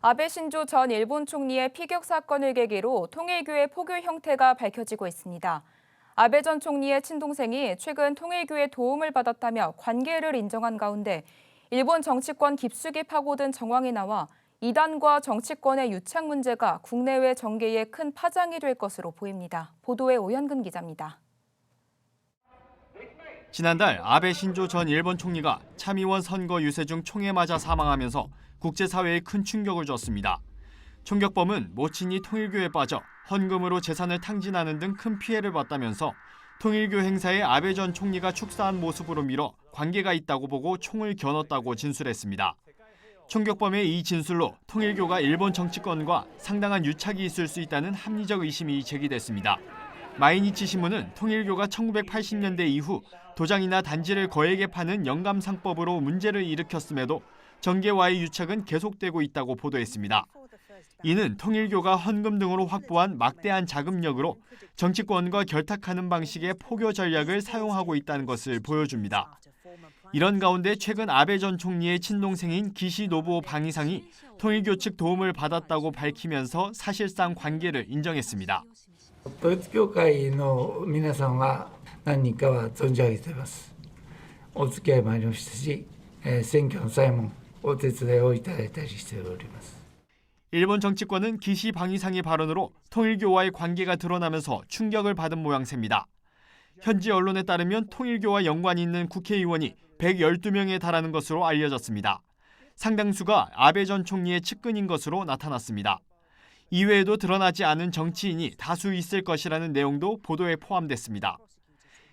아베 신조 전 일본 총리의 피격 사건을 계기로 통일교의 포교 형태가 밝혀지고 있습니다. 아베 전 총리의 친동생이 최근 통일교의 도움을 받았다며 관계를 인정한 가운데 일본 정치권 깊숙이 파고든 정황이 나와 이단과 정치권의 유착 문제가 국내외 정계에 큰 파장이 될 것으로 보입니다. 보도에 오현근 기자입니다. 지난달 아베 신조 전 일본 총리가 참의원 선거 유세 중 총에 맞아 사망하면서 국제사회에 큰 충격을 줬습니다. 총격범은 모친이 통일교에 빠져 헌금으로 재산을 탕진하는 등 큰 피해를 봤다면서 통일교 행사에 아베 전 총리가 축사한 모습으로 밀어 관계가 있다고 보고 총을 겨눴다고 진술했습니다. 총격범의 이 진술로 통일교가 일본 정치권과 상당한 유착이 있을 수 있다는 합리적 의심이 제기됐습니다. 마이니치 신문은 통일교가 1980년대 이후 도장이나 단지를 거액에 파는 영감상법으로 문제를 일으켰음에도 정계와의 유착은 계속되고 있다고 보도했습니다. 이는 통일교가 헌금 등으로 확보한 막대한 자금력으로 정치권과 결탁하는 방식의 포교 전략을 사용하고 있다는 것을 보여줍니다. 이런 가운데 최근 아베 전 총리의 친동생인 기시 노부오 방위상이 통일교 측 도움을 받았다고 밝히면서 사실상 관계를 인정했습니다. 統一教会の皆さんは何人かは存じ上げています。お付き合いもありましたし、選挙の際もお手伝いをいただいたりしております。 일본 정치권은 기시 방위상의 발언으로 통일교와의 관계가 드러나면서 충격을 받은 모양새입니다. 현지 언론에 따르면 통일교와 연관이 있는 국회의원이 112명에 달하는 것으로 알려졌습니다. 상당수가 아베 전 총리의 측근인 것으로 나타났습니다. 이외에도 드러나지 않은 정치인이 다수 있을 것이라는 내용도 보도에 포함됐습니다.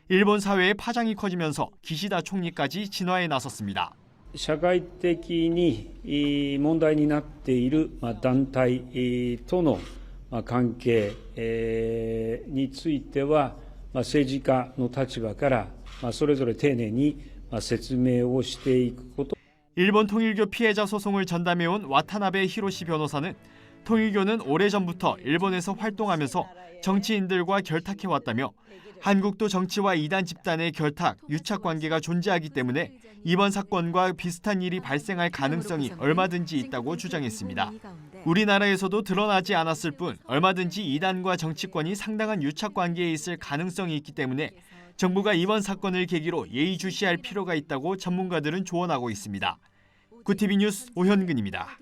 일본 사회의 파장이 커지면서 기시다 총리까지 진화에 나섰습니다. 社会的に問題になっている団体との関係については政治家の立場からそれぞれ丁寧に説明をしていくこと。 일본 통일교 피해자 소송을 전담해온 와타나베 히로시 변호사는 통일교는 오래전부터 일본에서 활동하면서 정치인들과 결탁해왔다며 한국도 정치와 이단 집단의 결탁, 유착 관계가 존재하기 때문에 이번 사건과 비슷한 일이 발생할 가능성이 얼마든지 있다고 주장했습니다. 우리나라에서도 드러나지 않았을 뿐 얼마든지 이단과 정치권이 상당한 유착 관계에 있을 가능성이 있기 때문에 정부가 이번 사건을 계기로 예의주시할 필요가 있다고 전문가들은 조언하고 있습니다. 구티비 뉴스 오현근입니다.